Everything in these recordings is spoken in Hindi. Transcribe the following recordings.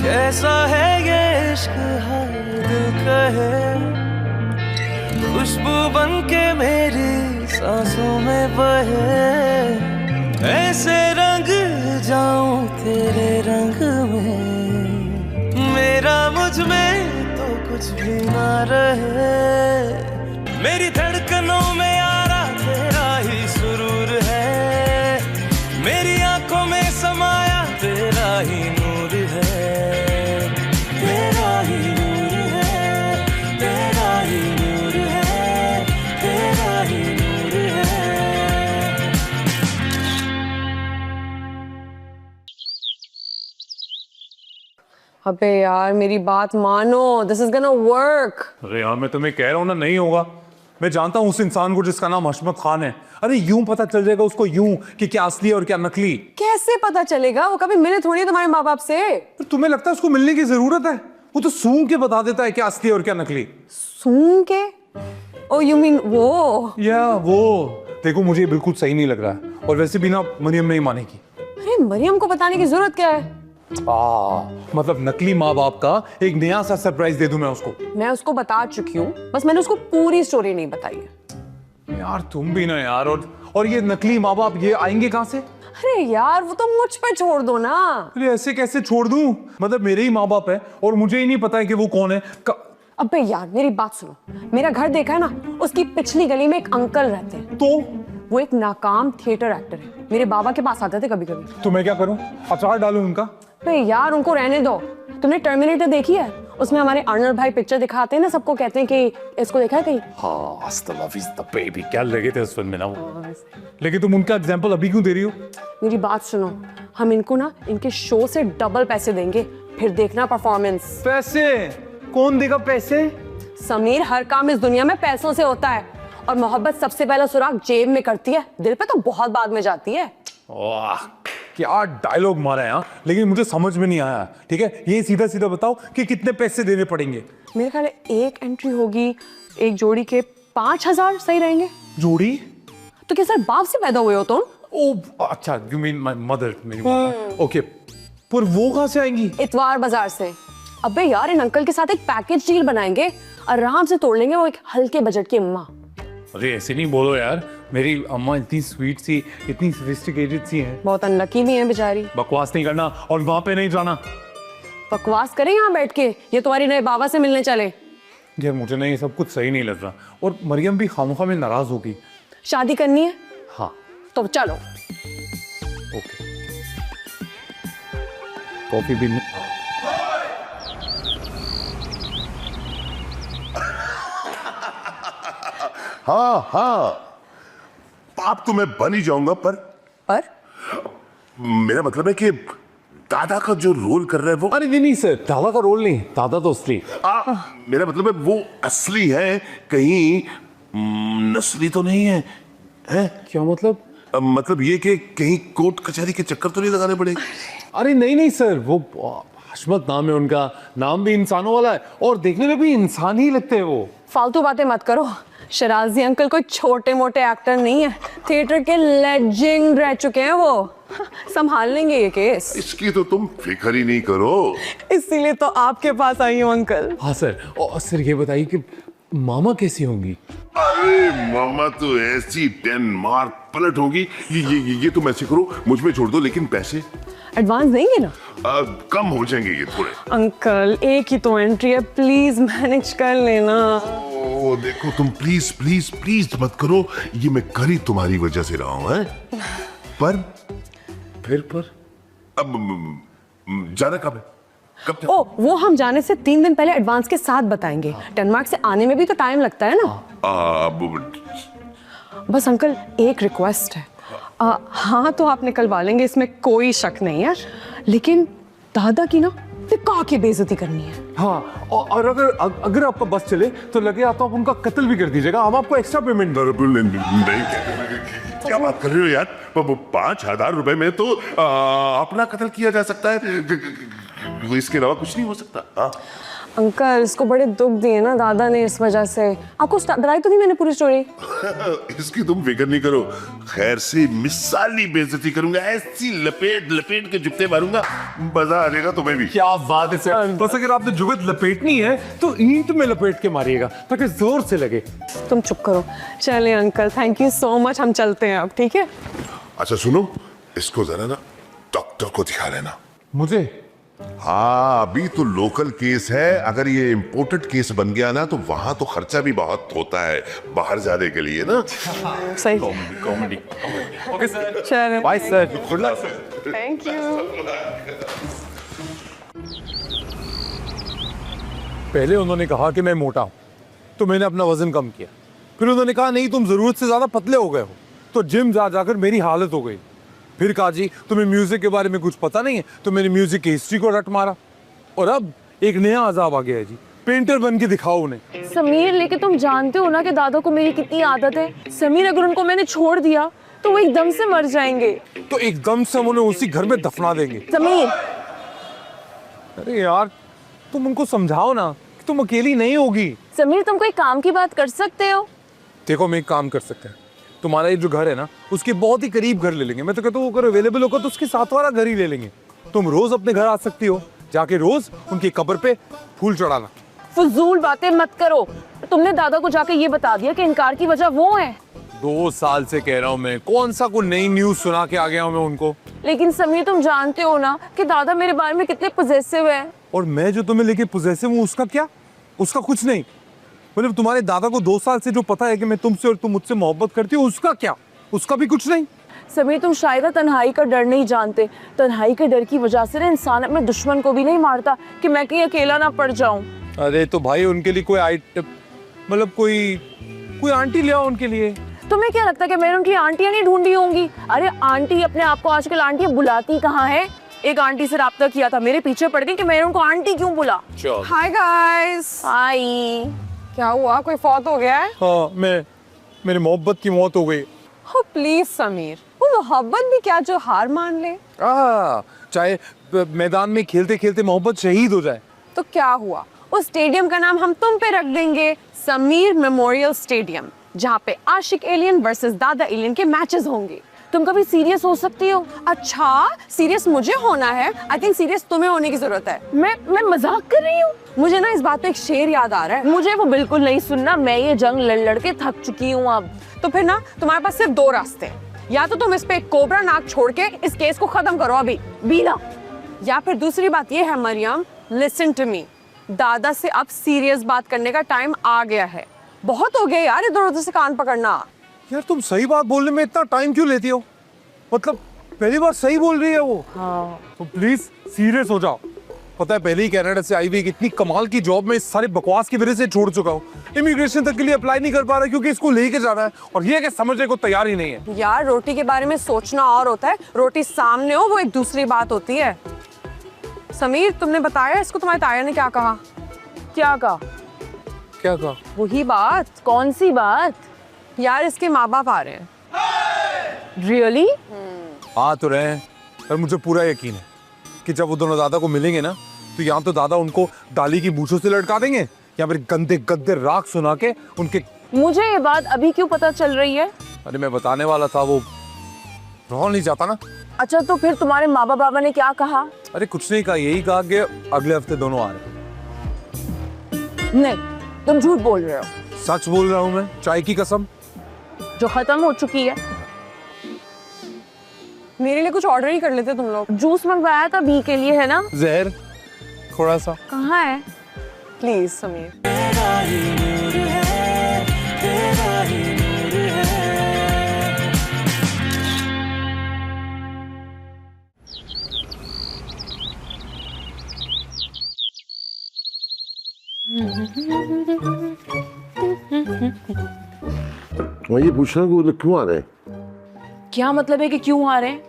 कैसा है ये इश्क हर दिल कहे, खुशबू बन के मेरी सांसों में बहे, ऐसे रंग जाऊं तेरे रंग में, मेरा मुझ में तो कुछ भी ना रहे, मेरी धड़कनों में यारा तेरा ही सुरूर है, मेरी आंखों में समाया तेरा ही नूर है, तेरा ही नूर है, तेरा ही नूर है, तेरा ही नूर है। अबे यार मेरी बात मानो, दिस इज गोना वर्क। अरे यार मैं तुम्हें कह रहा हूँ ना, नहीं होगा। मैं जानता हूँ उस इंसान को जिसका नाम हशमत खान है। अरे यूं पता चल जाएगा उसको यूं कि क्या असली है और क्या नकली। कैसे पता चलेगा? वो कभी मिले थोड़ी है तुम्हारे माँ बाप से। पर तुम्हें लगता है उसको मिलने की जरूरत है? वो तो सूंघ के बता देता है क्या असली है और क्या नकली। सूंघ के? ओ यू मीन वो? या वो। देखो मुझे बिल्कुल सही नहीं लग रहा है, और वैसे भी ना मरियम नहीं मानेगी। अरे मरियम को बताने की जरूरत क्या है? मतलब नकली माँ बाप का एक नया सा सरप्राइज दे दूं मैं उसको। मैं उसको बता चुकी हूँ, बस मैंने उसको पूरी स्टोरी नहीं बताई है। यार तुम भी ना यार, और ये नकली माँ बाप ये आएंगे कहाँ से? अरे यार वो तो मुझ पे छोड़ दो ना। अरे ऐसे कैसे छोड़ दूं? मतलब मेरे ही माँ बाप है और मुझे ही नहीं पता है कि वो कौन है। अबे यार मेरी बात सुनो, मेरा घर देखा है ना, उसकी पिछली गली में एक अंकल रहते हैं। तो वो एक नाकाम थिएटर एक्टर है, मेरे बाबा के पास आते थे कभी कभी। तो मैं क्या करूं? अचार डालूं उनका? अबे यार उनको रहने दो। तुमने टर्मिनेटर देखी है? उसमें हमारे अर्नल्ड भाई पिक्चर दिखाते हैं ना, सबको कहते हैं कि इसको देखा है कहीं? हाँ, हस्त लव इज द बेबी, क्या लगे थे उस फिल्म में ना वो। लेकिन तुम उनका एग्जांपल अभी क्यों दे रही हो? मेरी बात सुनो, हम इनको ना इनके शो से डबल पैसे देंगे, फिर देखना परफॉर्मेंस। पैसे? कौन देगा पैसे? समीर, हर काम इस दुनिया में पैसों से होता है, और मोहब्बत सबसे पहला सुराग जेब में करती है, दिल पे तो बहुत बाद में जाती है। वाह क्या डायलॉग मारा है। हाँ, लेकिन मुझे समझ में नहीं आया। ठीक है, ये सीधा सीधा बताओ कि कितने पैसे देने पड़ेंगे? मेरे ख्याल है एक एंट्री होगी, एक जोड़ी के 5,000 सही रहेंगे। जोड़ी? तो क्या सर बाप से पैदा हुए हो तुम? ओ अच्छा, यू मीन माय मदर, मेरी माँ। ओके, पर वो कहाँ से आएंगी? इतवार बाजार से। अबे यार इन अंकल के साथ एक पैकेज डील बनाएंगे, आराम से तोड़ लेंगे वो एक हल्के बजट की अम्मा। अरे ऐसे नहीं बोलो यार, मेरी अम्मा इतनी स्वीट सी, इतनी सोफिस्टिकेटेड सी हैं। बहुत अनलकी भी है बेचारी। बकवास नहीं करना और वहां पे नहीं जाना। बकवास करें यहाँ बैठ के, ये तुम्हारी नए बाबा से मिलने चले? यार मुझे ना ये सब कुछ सही नहीं लग रहा, और मरियम भी खामखा में नाराज होगी। शादी करनी है? हाँ तो चलो। ओके, कॉफी भी हाँ हाँ, आप तो मैं बन ही जाऊंगा, पर मेरा मतलब है कि दादा का जो रोल कर रहा है वो। अरे नहीं सर, दादा का रोल नहीं, दादा तो असली। मेरा मतलब है वो असली है, कहीं नस्ली तो नहीं है? क्या मतलब? मतलब ये कि कहीं कोर्ट कचहरी के चक्कर तो नहीं लगाने पड़ेंगे? अरे नहीं सर, वो हशमत नाम है उनका, नाम भी इंसानों वाला है और देखने में भी इंसान ही लगते हैं वो। फालतू बातें मत करो, शराजी अंकल कोई छोटे मोटे एक्टर नहीं है, थिएटर के लेजेंड रह चुके हैं वो, संभाल लेंगे ये केस। इसकी तो तुम फिक्र ही नहीं करो। इसीलिए तो आपके पास आई हूँ अंकल। हाँ सर, और सर ये बताइए कि मामा कैसी होंगी? अरे मामा तो ऐसी 10 मार पलट होगी। ये तुम ऐसे करो, मुझ में छोड़ दो, लेकिन पैसे एडवांस देंगे ना? कम हो जाएंगे ये थोड़े। अंकल एक ही तो एंट्री है, प्लीज मैनेज कर लेना। ओ देखो तुम प्लीज प्लीज प्लीज मत करो, ये मैं कर ही तुम्हारी वजह से रहा हूं। पर अब जाना कब है? कब ओ वो हम जाने से 3 दिन पहले एडवांस के साथ बताएंगे। डेनमार्क से आने में भी तो टाइम लगता है ना। बस अंकल एक रिक्वेस्ट है। हाँ तो आप निकलवा लेंगे, इसमें कोई शक नहीं है, लेकिन दादा की ना फिका की बेइज्जती करनी है। हाँ, और अगर आपका बस चले तो लगे आप तो आप उनका कत्ल भी कर दीजिएगा, हम आपको एक्स्ट्रा पेमेंट। नहीं, क्या बात कर रहे हो यार? 5,000 रुपए में तो अपना कत्ल किया जा सकता है, इसके अलावा कुछ नहीं हो सकता। अंकल इसको बड़े दुख दिए ना दादा ने, इस वजह से। आपको बताई तो नहीं मैंने पूरी स्टोरी। इसकी तुम फिक्र नहीं करो, खैर से मिसाली बेइज्जती करूंगा, ऐसी लपेट लपेट के जुत्ते मारूंगा, मजा आ जाएगा तुम्हें भी। क्या बात है सर। बस अगर आपने जुगत लपेटनी है तो ईंट में लपेट के मारिएगा ताकि जोर से लगे। तुम चुप करो। चलिए uncle, thank you so much, हम चलते हैं अब, ठीक है? अच्छा सुनो, इसको जरा ना डॉक्टर को दिखा लेना। मुझे? हाँ, अभी तो लोकल केस है, अगर ये इम्पोर्टेड केस बन गया ना तो वहां तो खर्चा भी बहुत होता है बाहर जाने के लिए ना। सही। कॉमेडी। ओके सर, चलो bye sir, good luck sir. Thank you. पहले उन्होंने कहा कि मैं मोटा हूं तो मैंने अपना वजन कम किया, फिर उन्होंने कहा नहीं तुम जरूरत से ज्यादा पतले हो गए हो, तो जिम जा जाकर मेरी हालत हो गई। फिर कहा जी तुम्हें म्यूजिक के बारे में कुछ पता नहीं है, तो मैंने म्यूजिक की हिस्ट्री को रट मारा, और अब एक नया अजाब आ गया है जी, पेंटर बन के दिखाओ उन्हें। समीर, लेकिन तुम जानते हो ना कि दादा को मेरी कितनी आदत है। समीर, अगर उनको मैंने छोड़ दिया तो वो एकदम से मर जाएंगे। तो एकदम से हम उन्हें उसी घर में दफना देंगे। समीर, अरे यार तुम उनको समझाओ ना कि तुम अकेली नहीं होगी। समीर तुम कोई काम की बात कर सकते हो? देखो हम एक काम कर सकते हैं, तुम्हारा ये जो घर है ना उसके बहुत ही करीब घर ले लेंगे। मैं तो कहता हूँ अगर अवेलेबल होगा तो उसके साथ वाला घर ही ले लेंगे। तुम रोज अपने घर आ सकती हो, जाके रोज उनकी कब्र पे फूल चढ़ाना। फजूल बातें मत करो। तुमने दादा को जाके ये बता दिया कि इनकार की वजह वो है। 2 साल से कह रहा हूँ मैं, कौन सा कोई नई न्यूज सुना के आ गया हूँ मैं उनको। लेकिन समीर तुम जानते हो ना कि दादा मेरे बारे में कितने पॉजेसिव है। और मैं जो तुम्हें लेके पॉजेसिव हूँ उसका क्या? उसका कुछ नहीं। मतलब तुम्हारे दादा को 2 साल से जो पता है कि मैं तुमसे और तुम मुझसे मोहब्बत करती हो, उसका क्या? उसका भी कुछ नहीं। समीर तुम शायद तन्हाई का डर नहीं जानते। तन्हाई के डर की वजह से ना इंसान अपने दुश्मन को भी नहीं मारता कि मैं कहीं अकेला ना पड़ जाऊं। अरे तो भाई उनके लिए कोई मतलब कोई आंटी ले आओ उनके लिए। तुम्हें क्या लगता है कि मैंने उनकी आंटियां नहीं ढूंढी होंगी? अरे आंटी अपने आप को आजकल आंटियां बुलाती कहाँ है? एक आंटी से राब्ता किया था, मेरे पीछे पड़ गई कि मैंने उनको आंटी क्यों बोला। Hi guys. हाय। क्या हुआ, कोई फौत हो गया है? हाँ, मेरी मोहब्बत की मौत हो गई। हो प्लीज समीर, वो मोहब्बत भी क्या जो हार मान ले? चाहे मैदान में खेलते खेलते मोहब्बत शहीद हो जाए तो क्या हुआ, उस स्टेडियम का नाम हम तुम पे रख देंगे, समीर मेमोरियल स्टेडियम, जहाँ पे आशिक एलियन वर्सेस दादा एलियन के मैचेस होंगे। तुम कभी सीरियस हो सकती हो? अच्छा, सीरियस मुझे होना है? आई थिंक सीरियस तुम्हें होने की जरूरत है। मैं मजाक कर रही हूँ। मुझे ना इस बात पे एक शेर याद आ रहा है। मुझे वो बिल्कुल नहीं सुनना, मैं ये जंग लड़ लड़ के थक चुकी हूँ अब। तो फिर ना तुम्हारे पास सिर्फ 2 रास्ते हैं, या तो तुम इस पे एक कोबरा नाक छोड़ के इस केस को खत्म करो अभी बीना, या फिर दूसरी बात ये है मरियम, लिसन टू मी, दादा से अब सीरियस बात करने का टाइम आ गया है। बहुत हो गया यार इधर उधर से कान पकड़ना। यार तुम सही बात बोलने में इतना टाइम क्यों लेती हो? मतलब पहली बार सही बोल रही है वो। हाँ। तो प्लीज सीरियस हो जाओ। पता है पहले ही कनाडा से आई हुई इतनी कमाल की जॉब में इस सारे बकवास की वजह से छोड़ चुका हूँ। इमिग्रेशन तक के लिए अप्लाई नहीं कर पा रहा क्योंकि इसको लेके जाना है, और ये कि समझने को तैयार ही नहीं है। यार रोटी के बारे में सोचना और होता है, रोटी सामने हो वो एक दूसरी बात होती है। समीर तुमने बताया इसको तुम्हारे ताया ने क्या कहा? क्या कहा? क्या कहा? वही बात। कौन सी बात? यार इसके माँ बाप आ रहे हैं। रियली? आ तो रहे हैं, पर मुझे पूरा यकीन है कि जब वो दोनों दादा को मिलेंगे ना तो यहाँ तो दादा उनको डाली की मूंछों से लटका देंगे, या फिर गंदे गंदे राग सुना के उनके। मुझे ये बात अभी क्यों पता चल रही है? अरे मैं बताने वाला था, वो रह नहीं जाता ना। अच्छा तो फिर तुम्हारे माँ बाबा ने क्या कहा? अरे कुछ नहीं कहा, यही कहा कि अगले हफ्ते दोनों आ रहे हैं। नहीं, तुम झूठ बोल रहे हो। सच बोल रहा हूँ मैं, चाय की कसम। जो खत्म हो चुकी है। मेरे लिए कुछ ऑर्डर ही कर लेते तुम लोग। जूस मंगवाया था बी के लिए, है ना? जहर थोड़ा सा। कहाँ है? प्लीज समीर। मैं ये पूछ रहा हूँ कि वो लोग क्यों आ रहे हैं? क्या मतलब है कि क्यों आ रहे हैं?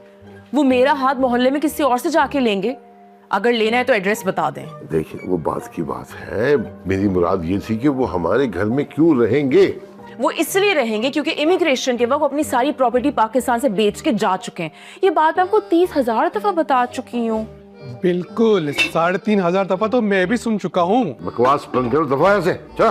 वो मेरा हाथ मोहल्ले में किसी और से जाके लेंगे। अगर लेना है तो एड्रेस बता दें। देखिए वो बात की बात है, मेरी मुराद ये थी कि वो हमारे घर में क्यों रहेंगे। वो इसलिए रहेंगे क्योंकि इमिग्रेशन के वक्त वो अपनी सारी प्रॉपर्टी पाकिस्तान से बेच के जा चुके हैं। ये बात मैं आपको 30,000 दफा बता चुकी हूँ। बिल्कुल 3,500 दफा तो मैं भी सुन चुका हूँ। बकवास बंद करो, दफा यहाँ से चल।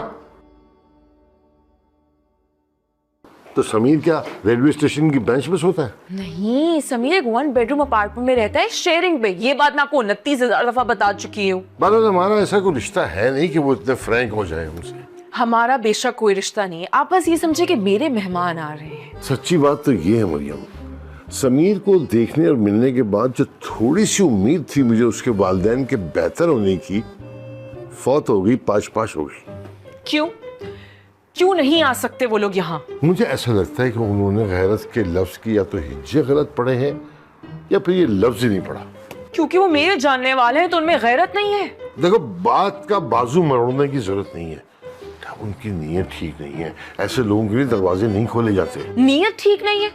तो समीर क्या रेलवे स्टेशन की बेंच पे सोता है? नहीं, समीर एक 1 बेडरूम अपार्टमेंट में रहता है, शेयरिंग पे। ये बात मैं आपको 29,000 दफा बता चुकी हूँ। बादल, हमारा ऐसा कोई रिश्ता है नहीं कि वो इतने फ्रैंक हो जाए हमसे। हमारा बेशक कोई रिश्ता नहीं है, आप बस ये समझे कि मेरे मेहमान आ रहे हैं। सच्ची बात तो ये है मरियम, समीर को देखने और मिलने के बाद जो थोड़ी सी उम्मीद थी मुझे उसके वालिदैन के बेहतर होने की, फौत हो गई, पाश हो गई। क्यों नहीं आ सकते वो लोग यहाँ? मुझे ऐसा लगता है कि उन्होंने गैरत के लफ्ज की या तो हिज्जे गलत पढ़े हैं या फिर ये लफ्ज ही नहीं पढ़ा। क्योंकि वो मेरे जानने वाले हैं तो उनमें गैरत नहीं है। देखो, बात का बाजू मरोड़ने की जरूरत नहीं है, उनकी नीयत ठीक नहीं है। ऐसे लोगों के लिए दरवाजे नहीं खोले जाते। नीयत ठीक नहीं है?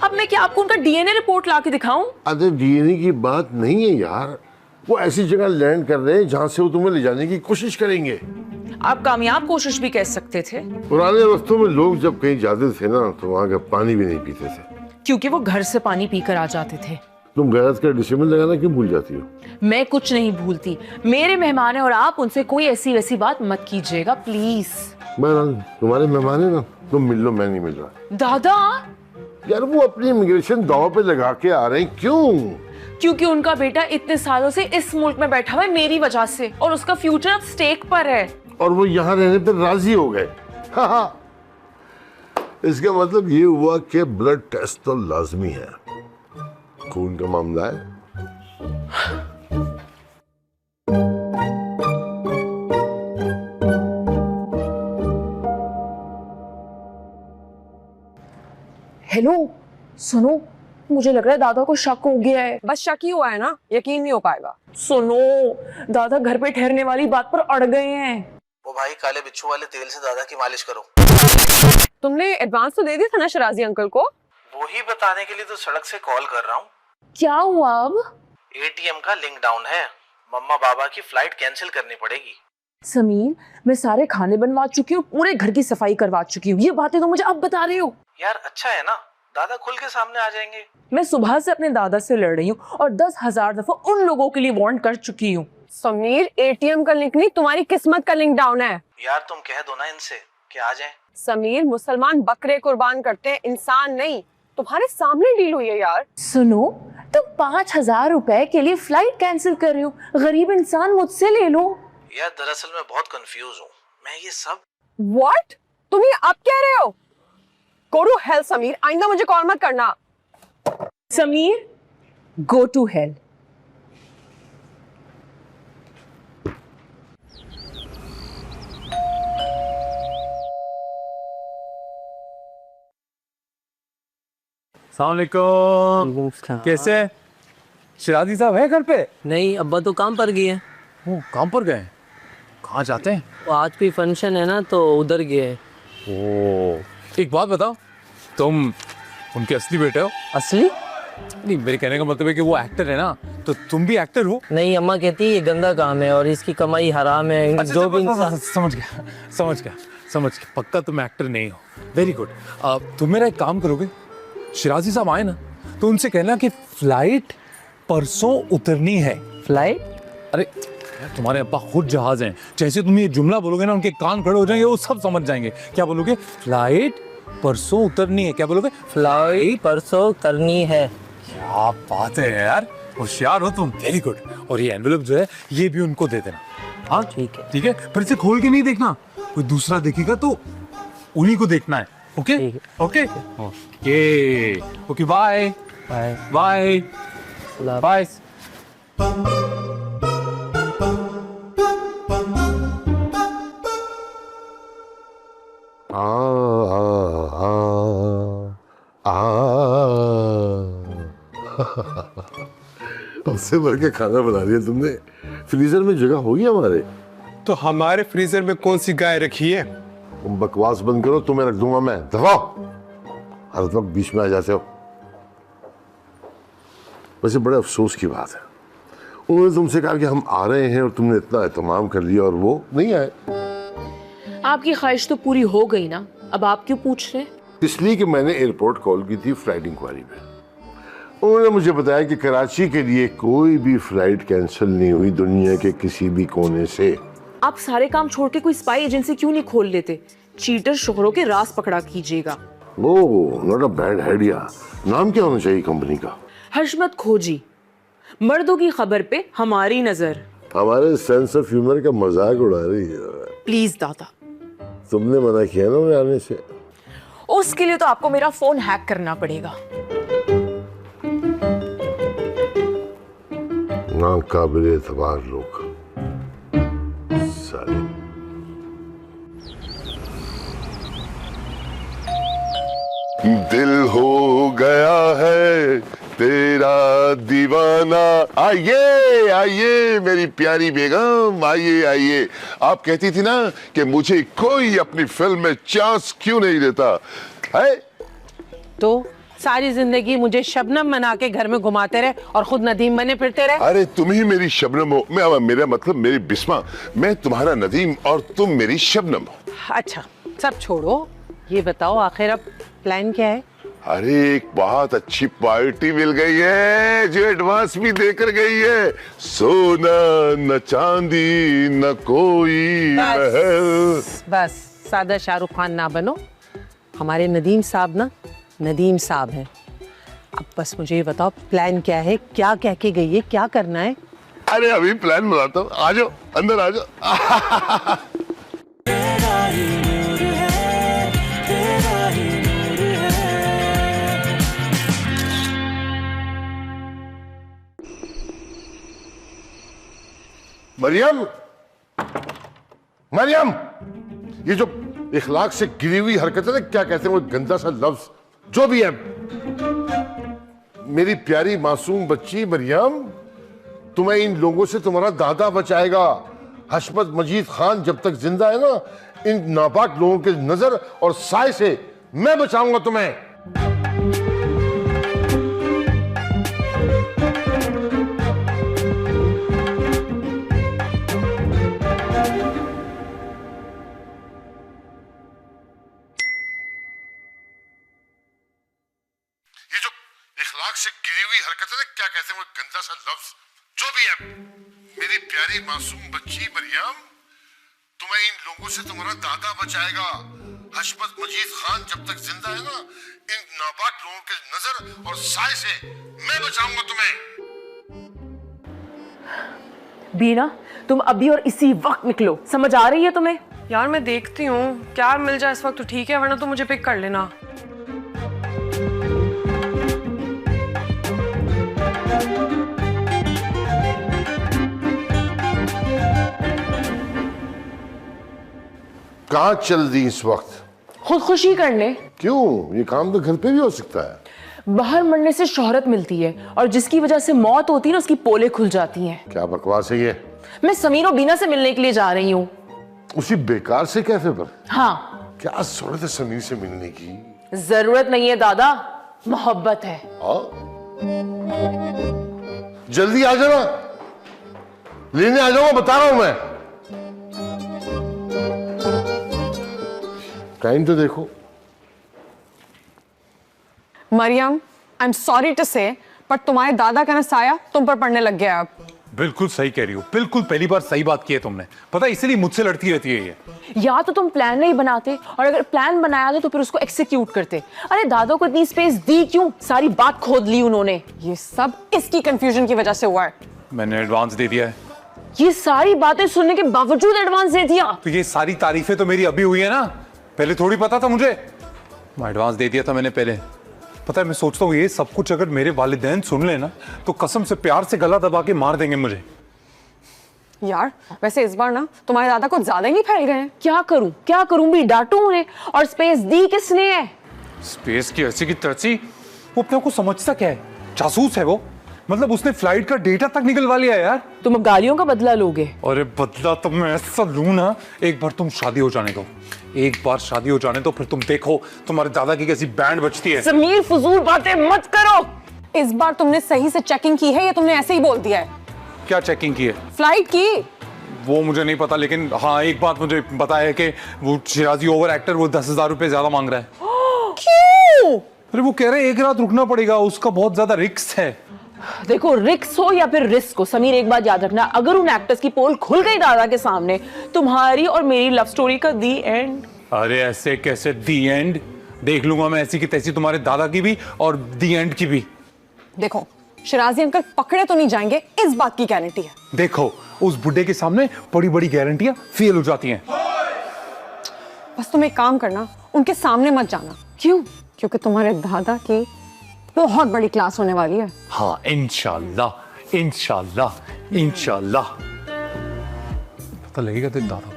अब मैं क्या आपको उनका डीएनए रिपोर्ट ला के दिखाऊं? अरे डीएनए की बात नहीं है यार, वो ऐसी जगह लैंड कर रहे हैं जहां से वो तुम्हें ले जाने की कोशिश करेंगे। आप कामयाब कोशिश भी कह सकते थे। पुराने वक्तों में लोग जब कहीं जाते थे ना तो वहां का पानी भी नहीं पीते थे, क्योंकि वो घर से पानी पीकर आ जाते थे। तुम गैरत का डिसिप्लिन लगाना क्यों भूल जाती हो? मैं कुछ नहीं भूलती, मेरे मेहमान है और आप उनसे कोई ऐसी वैसी बात मत कीजिएगा प्लीज। मैं तुम्हारे मेहमान है ना, तुम मिल लो, मैं नहीं मिल रहा। दादा, यार वो अपनी इमिग्रेशन दांव पे लगा के आ रहे हैं, क्यों? क्योंकि उनका बेटा इतने सालों से इस मुल्क में बैठा हुआ है मेरी वजह से, और उसका फ्यूचर अब स्टेक पर है। और वो यहाँ रहने पर राजी हो गए। इसका मतलब ये हुआ कि ब्लड टेस्ट तो लाजमी है, खून का मामला है। हेलो, सुनो, मुझे लग रहा है दादा को शक हो गया है। बस शक ही हुआ है ना, यकीन नहीं हो पाएगा। सुनो, दादा घर पे ठहरने वाली बात पर अड़ गए हैं। वो भाई काले बिच्छू वाले तेल से दादा की मालिश करो। तुमने एडवांस तो दे दिया था ना शराजी अंकल को? वो ही बताने के लिए तो सड़क से कॉल कर रहा हूँ। क्या हुआ अब? एटीएम का लिंक डाउन है, मम्मा बाबा की फ्लाइट कैंसिल करनी पड़ेगी। समीर, मैं सारे खाने बनवा चुकी हूँ, पूरे घर की सफाई करवा चुकी हूँ, ये बातें तो मुझे अब बता रहे हो। यार अच्छा है ना, दादा खुल के सामने आ जाएंगे। मैं सुबह से अपने दादा से लड़ रही हूँ और 10,000 दफा उन लोगों के लिए वार्न कर चुकी हूँ। समीर, एटीएम का लिंक नहीं, तुम्हारी किस्मत का लिंक डाउन है। यार तुम कह दो ना इनसे कि आ जाएं। समीर, मुसलमान बकरे कुर्बान करते हैं, इंसान नहीं। तुम्हारे सामने डील हुई है यार। सुनो, तुम 5,000 रुपए के लिए फ्लाइट कैंसिल कर रहे हो, गरीब इंसान, मुझसे ले लो। यार दरअसल मैं बहुत कंफ्यूज हूँ, मैं ये सब। व्हाट? तुम ये अब कह रहे हो? गो टू हेल समीर, आइंदा मुझे कॉल मत करना। Sameer, go to hell. अस्सलामुअलैकुम। कैसे हैं? शराजी साहब है घर पे? नहीं, अब्बा तो काम पर गए हैं। वो काम पर गए? कहाँ जाते हैं? वो आज कोई फंक्शन है ना तो उधर गए हैं। ओ, एक बात बताओ, तुम उनके असली बेटे हो? असली? नहीं, मेरे कहने का मतलब है कि वो एक्टर है ना, तो तुम भी एक्टर हो? नहीं, अम्मा कहती है ये गंदा काम है और इसकी कमाई हराम है। जो भी इंसान। समझ गया, पक्का तुम एक्टर नहीं हो। Very good. तुम मेरा एक काम करोगे, शिराजी साहब आए ना तो उनसे कहना कि फ्लाइट परसों उतरनी है। फ्लाइट? अरे यार, तुम्हारे अब्बा खुद जहाज हैं, जैसे तुम ये जुमला बोलोगे ना उनके कान खड़े हो जाएंगे, वो सब समझ जाएंगे। क्या बोलोगे? फ्लाइट परसों उतरनी है। क्या बोलोगे? फ्लाइट परसों करनी है। क्या बात है यार, होशियार हो तुम। Very good. और ये एनवेलप जो है ये भी उनको दे देना। हाँ ठीक है। ठीक है, फिर से खोल के नहीं देखना, कोई दूसरा देखेगा तो उन्हीं को देखना है। Okay okay okay okay. Bye bye bye bye. उससे भर के खाना बना लिया तुमने। फ्रीजर में जगह होगी हमारे? तो हमारे फ्रीजर में कौन सी गाय रखी है? तुम बकवास बंद करो, तुम्हें रख दूंगा मैं। दफाओ, हर वक्त बीच में आ जाते हो। वैसे बड़े अफसोस की बात है, उन्होंने तुमसे कहा कि हम आ रहे हैं और तुमने इतना एहतमाम कर लिया और वो नहीं आए। आपकी ख्वाहिश तो पूरी हो गई ना, अब आप क्यों पूछ रहे हैं? इसलिए कि मैंने एयरपोर्ट कॉल की थी फ्लाइट इंक्वायरी में। उन्होंने मुझे बताया कि कराची के लिए कोई भी फ्लाइट कैंसिल नहीं हुई दुनिया के किसी भी कोने से। आप सारे काम छोड़ के कोई स्पाई एजेंसी क्यों नहीं खोल लेते? चीटर शोहरों के राज पकड़ा कीजिएगा। ओह, नॉट अ बैड आइडिया। नाम क्या होना चाहिए कंपनी का? हशमत खोजी, मर्दों की खबर पे हमारी नजर। हमारे सेंस ऑफ ह्यूमर का मजाक उड़ा रही है। प्लीज दादा। तुमने मना किया ना उन्हें आने से। उसके लिए तो आपको मेरा फोन हैक करना पड़ेगा। नाकाबिले एतबार लोग साले। दिल हो गया है तेरा दीवाना। आइए आइए मेरी प्यारी बेगम, आइए आइए। आप कहती थी ना कि मुझे कोई अपनी फिल्म में चांस क्यों नहीं देता है? तो सारी जिंदगी मुझे शबनम बना के घर में घुमाते रहे और खुद नदीम बने फिरते रहे। अरे तुम ही मेरी शबनम हो। मेरा मतलब मेरी बिस्मा। मैं तुम्हारा नदीम और तुम मेरी शबनम हो। अच्छा सब छोड़ो, ये बताओ आखिर अब प्लान क्या है? अरे एक बहुत अच्छी पार्टी मिल गई है जो एडवांस भी देकर गई है। सोना न चांदी न कोई महल। बस सादा शाहरुख खान ना बनो। हमारे नदीम साहब ना नदीम साहब हैं। अब बस मुझे ये बताओ प्लान क्या है, क्या कह के गई है, क्या करना है? अरे अभी प्लान बनाता हूँ, आ जाओ अंदर आ जाओ। मरियम, मरियम, ये जो इखलाक से गिरी हुई हरकत है ना, क्या कहते हैं वो गंदा सा लफ्ज, जो भी है। मेरी प्यारी मासूम बच्ची मरियम, तुम्हें इन लोगों से तुम्हारा दादा बचाएगा। हशमत मजीद खान जब तक जिंदा है ना, इन नापाक लोगों के नजर और साय से मैं बचाऊंगा तुम्हें। से गिरी हुई हरकत है ना, क्या कहते हैं वो गंदा सा लफ्ज, जो भी है। मेरी प्यारी मासूम बच्ची मरियम, तुम्हें इन लोगों से तुम्हारा दादा बचाएगा। हशमत मजीद खान जब तक जिंदा है ना, इन नापाक लोगों के नजर और साय से मैं बचाऊंगा तुम्हें। बीना, तुम अभी और इसी वक्त निकलो। समझ आ रही है तुम्हें? यार मैं देखती हूँ, क्या मिल जाए इस वक्त तो ठीक है, वरना तो मुझे पिक कर लेना। कहाँ चल दी इस वक्त? खुदकुशी करने। क्यों? ये काम तो घर पे भी हो सकता है। बाहर मरने से शोहरत मिलती है और जिसकी वजह से मौत होती है ना, उसकी पोले खुल जाती हैं। क्या बकवास है ये? मैं समीर और बीना से मिलने के लिए जा रही हूँ। उसी बेकार से कैफे पर? हाँ। क्या जरूरत है समीर से मिलने की? जरूरत नहीं है दादा, मोहब्बत है। जल्दी आ जाना, लेने आ जाऊंगा, बता रहा हूं मैं। टाइम तो देखो। Mariam, I am sorry to say, पर तुम्हारे दादा का ना साया तुम पर पड़ने लग गया अब। बिल्कुल सही कह रही हो, बिल्कुल पहली बार सही बात की है तुमने। पता है इसलिए मुझसे लड़ती रहती है ये। या तो तुम प्लान नहीं बनाते, और अगर प्लान बनाया था तो फिर उसको एक्सिक्यूट करते। अरे दादा को इतनी स्पेस दी क्यों? सारी बात खोद ली उन्होंने। ये सब इसकी कंफ्यूजन की वजह से हुआ है। मैंने एडवांस दे दिया है। ये सारी बातें सुनने के बावजूद एडवांस दे दिया? तो ये सारी तारीफें तो मेरी अभी हुई है ना, पहले थोड़ी पता था मुझे। मैं एडवांस दे दिया था मैंने पहले। पता है मैं सोचता हूँ ये सब कुछ अगर मेरे वालिदैन सुन लेना तो कसम से प्यार से गला दबा के मार देंगे मुझे। यार वैसे इस बार ना तुम्हारे दादा कुछ ज्यादा ही नहीं फैल गए हैं। क्या करूं भी? डांटू उन्हें? और स्पेस दी किसने है? स्पेस की ऐसी की तैसी। वो अपने को समझता क्या है? जासूस है वो। मतलब उसने फ्लाइट का डेटा तक निकलवा लिया यार। तुम अब गालियों का बदला लोगे? अरे बदला तो मैं ऐसा लूं ना। एक बार तुम शादी हो जाने दो, एक बार शादी हो जाने दो, फिर तुम देखो तुम्हारे दादा की कैसी बैंड बजती है। समीर फजूल बातें मत करो। इस बार तुमने सही से चेकिंग की है या तुमने ऐसे ही बोल दिया है? क्या चेकिंग की है? फ्लाइट की। वो मुझे नहीं पता, लेकिन हाँ एक बात मुझे पता है कि वो शिराजी ओवर एक्टर वो 10,000 रुपए ज्यादा मांग रहा है। क्यों? अरे वो कह रहे हैं 1 रात रुकना पड़ेगा, उसका बहुत ज्यादा रिस्क है। देखो रिक्स हो या फिर रिस्क हो समीर, एक बात याद रखना, अगर उन एक्टर्स की पोल खुल गई दादा के सामने, तुम्हारी और मेरी लव स्टोरी का दी एंड। अरे ऐसे कैसे दी एंड? देख लूंगा मैं ऐसी की तैसी तुम्हारे दादा की भी और दी एंड की भी। देखो शिराजी अंकल पकड़े तो नहीं जाएंगे, इस बात की गारंटी है। देखो उस बुड्ढे के सामने बड़ी बड़ी गारंटियां फेल हो जाती हैं। बस तुम एक काम करना, उनके सामने मत जाना। क्यों? क्योंकि तुम्हारे दादा की बहुत बड़ी क्लास होने वाली है। हाँ इंशाल्लाह इंशाल्लाह इंशाल्लाह। पता लगेगा तेरे दादा को।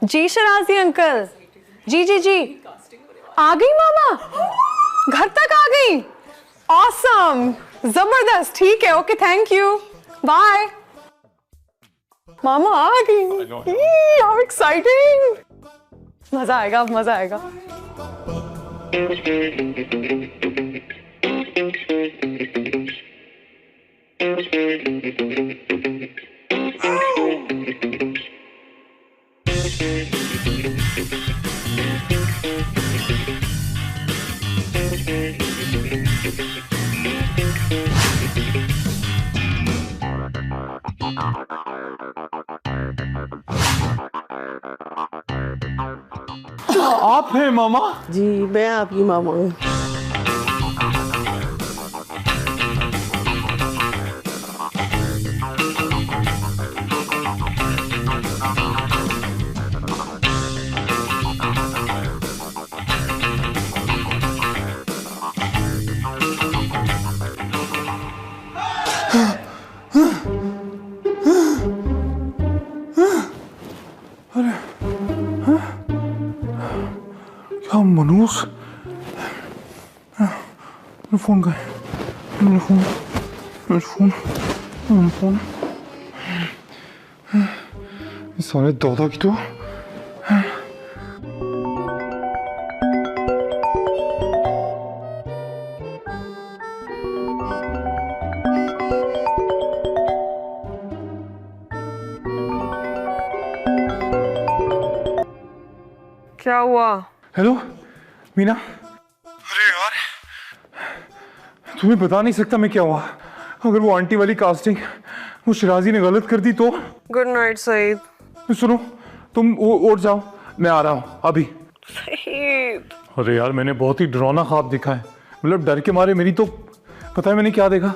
जी शिराजी अंकल, जी जी जी, आ गई मामा, घर तक आ गई। ऑसम, जबरदस्त, ठीक है, ओके थैंक यू, बाय। मामा आ गई, हाउ एक्साइटिंग, मजा आएगा, अब मजा आएगा। आप हैं मामा? जी मैं आपकी मामा हूँ। क्या मनूस? फोन का फोन सारे दादा की तो क्या हुआ? हेलो मीना। अरे यार तुम्हें बता नहीं सकता मैं क्या हुआ। अगर वो आंटी वाली कास्टिंग वो शिराजी ने गलत कर दी तो। Good night Saeed. सुनो तुम उठ जाओ, मैं आ रहा हूँ अभी। सईद। अरे यार मैंने बहुत ही डरावना ख्वाब देखा है, मतलब डर के मारे मेरी तो, पता है मैंने क्या देखा?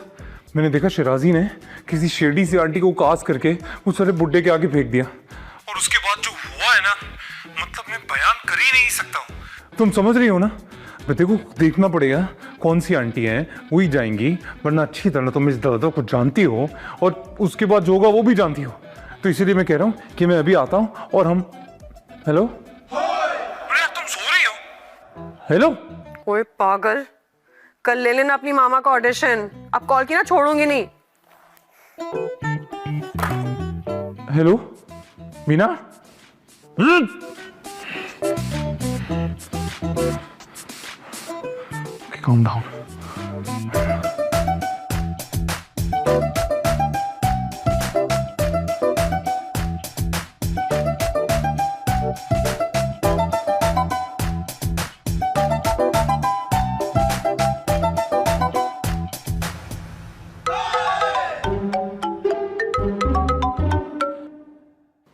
मैंने देखा शिराजी ने किसी शेरडी सी आंटी को कास्ट करके उस सारे बुड्ढे के आगे फेंक दिया, और उसके बाद जो हुआ है ना, मतलब मैं बयान कर ही नहीं सकता हूँ। तुम समझ रही हो ना? देखो देखना पड़ेगा कौन सी आंटी हैं, वही जाएंगी, वरना अच्छी तरह तुम इस दादा को जानती हो और उसके बाद जो होगा वो भी जानती हो। तो इसीलिए मैं कह रहा हूँ कि मैं अभी आता हूँ और हम। हेलो तुम सो रही हो? हेलो। ओए पागल, कल ले लेना अपनी मामा का ऑडिशन, अब कॉल की ना छोड़ूंगी नहीं। हेलो मीना। Calm down.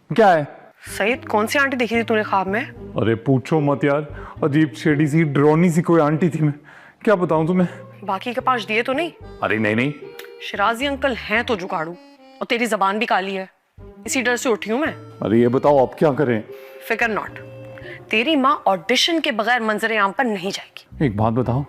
क्या है? सईद कौन सी आंटी देखी थी तूने ख्वाब में? अरे पूछो मत यार, अजीब शेडी सी ड्रोनी सी कोई आंटी थी, मैं क्या बताऊं तुम्हें। बाकी के 5 दिए तो नहीं? अरे नहीं नहीं, शिराजी अंकल हैं तो जुगाड़ू, और तेरी जबान भी काली है, इसी डर से उठी हूं मैं। अरे ये बताओ अब क्या करें? फिकर नॉट, तेरी माँ ऑडिशन के बगैर मंजर आम पर नहीं जाएगी। एक बात बताओ,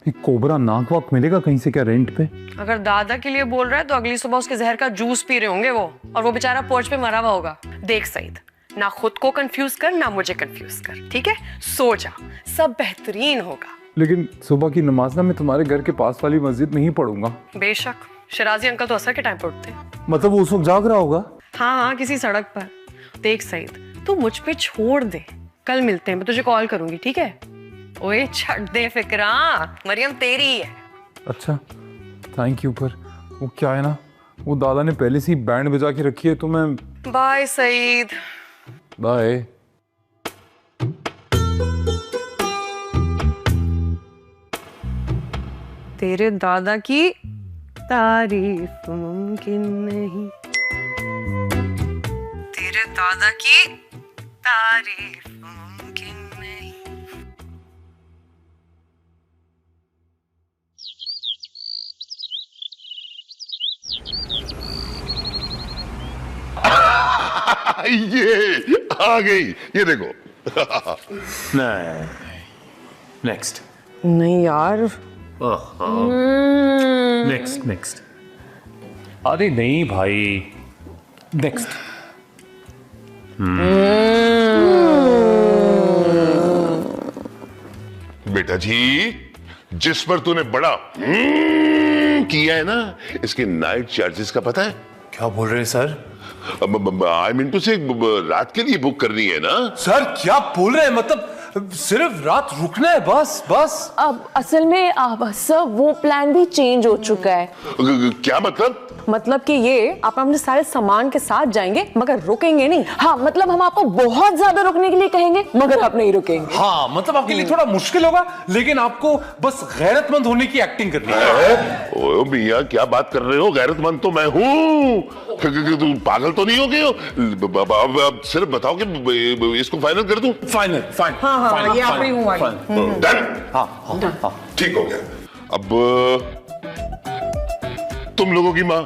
एक कोबरा नाक वाक मिलेगा कहीं से क्या रेंट पे? अगर दादा के लिए बोल रहा है तो अगली सुबह उसके जहर का जूस पी रहे होंगे वो, और वो बेचारा पोर्च पे मरा हुआ होगा। देख सईद, ना खुद को कंफ्यूज कर ना मुझे कंफ्यूज कर, ठीक है? सो जा, सब बेहतरीन होगा। लेकिन सुबह की नमाज ना मैं तुम्हारे घर के पास वाली मस्जिद में ही पढ़ूंगा। बेशक, शिराजी अंकल तो असर के टाइम पे उठते हैं। मतलब वो उस वक्त जाग रहा होगा? हाँ हाँ, किसी सड़क पर। देख सईद, तू मुझ पे छोड़ दे, कल मिलते हैं, मैं तुझे कॉल करूंगी, ठीक है? ओए छट दे फिक्रा, मरियम तेरी है। अच्छा थैंक यू, पर वो क्या है ना, वो दादा ने पहले से ही बैंड बजा के रखी है, तो मैं बाय सईद। बाय। तेरे दादा की तारीफ मुमकिन नहीं, तेरे दादा की तारीफ मुमकिन नहीं। ये आ गई, ये देखो। नहीं, नेक्स्ट नहीं यार, नेक्स्ट नेक्स्ट। अरे नहीं भाई, नेक्स्ट। बेटा जी, जिस पर तूने बड़ा किया है ना, इसके नाइट चार्जेस का पता है? क्या बोल रहे हैं सर? आई मीन टू से रात के लिए बुक करनी है ना? सर क्या बोल रहे हैं? मतलब सिर्फ रात रुकना है, बस बस। अब असल में सर वो प्लान भी चेंज हो चुका है। क्या मतलब? मतलब कि ये आप अपने सारे सामान के साथ जाएंगे मगर रुकेंगे नहीं। हाँ मतलब हम आपको बहुत ज्यादा रुकने के लिए कहेंगे मगर आप नहीं रुकेंगे। हाँ मतलब आपके लिए थोड़ा मुश्किल होगा, लेकिन आपको बस गैरतमंद होने की एक्टिंग करनी है। ओ मियां, क्या बात कर रहे हो? गैरतमंद तो मैं हूँ। तुम पागल तो नहीं हो गए हो? अब सिर्फ बताओ कि इसको फाइनल कर दूं? Final final. हाँ, ये आप ही हुआ। डन? हाँ, ठीक हो गया। अब तुम लोगों की माँ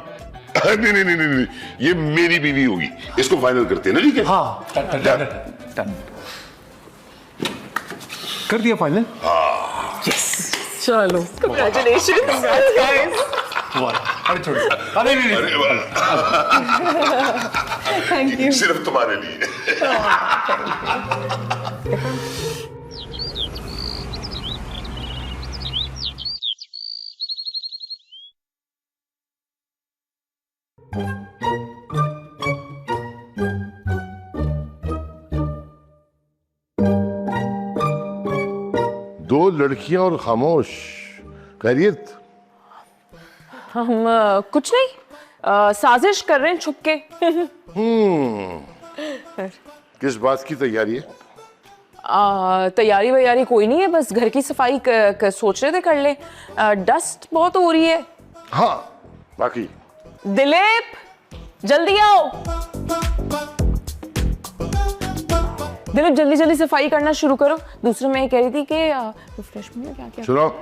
नहीं नहीं नहीं नहीं, ये मेरी बीवी होगी। इसको फाइनल करते हैं ना? ठीक है। हाँ, डन। कर दिया फाइनल? चलो, कांग्रेचुलेशंस गाइस। अरे छोड़ो, अरे नहीं, थैंक यू। सिर्फ तुम्हारे लिए। दो लड़कियां और खामोश। खैरियत? हम कुछ नहीं, साजिश कर रहे हैं छुप के। किस बात की तैयारी है? तैयारी वैयारी कोई नहीं है, बस घर की सफाई सोच रहे थे कर ले। डस्ट बहुत हो रही है। हाँ बाकी। दिलीप जल्दी आओ। दिलीप जल्दी जल्दी सफाई करना शुरू करो। दूसरा मैं कह रही थी कि रिफ्रेशमेंट में क्या क्या। सुनो,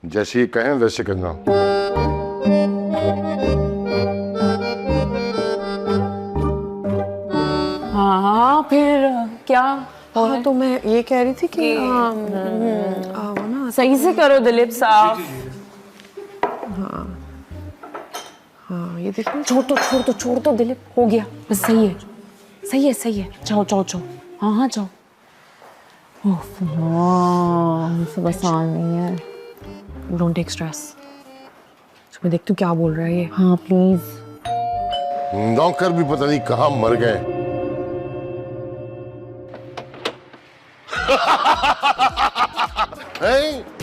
जैसे कहें वैसे करना। हाँ फिर क्या? हाँ तो मैं ये कह रही थी कि वो ना सही से करो दिलीप साहब। हाँ ये देखो। छोड़ दो दिलीप, हो गया बस। सही है। जाओ हाँ जाओ। मुझसे बस आसान नहीं है। Don't take stress. मैं देखती हूँ क्या बोल रहा है ये। हाँ प्लीज। नौकर भी पता नहीं कहाँ मर गए। हैं?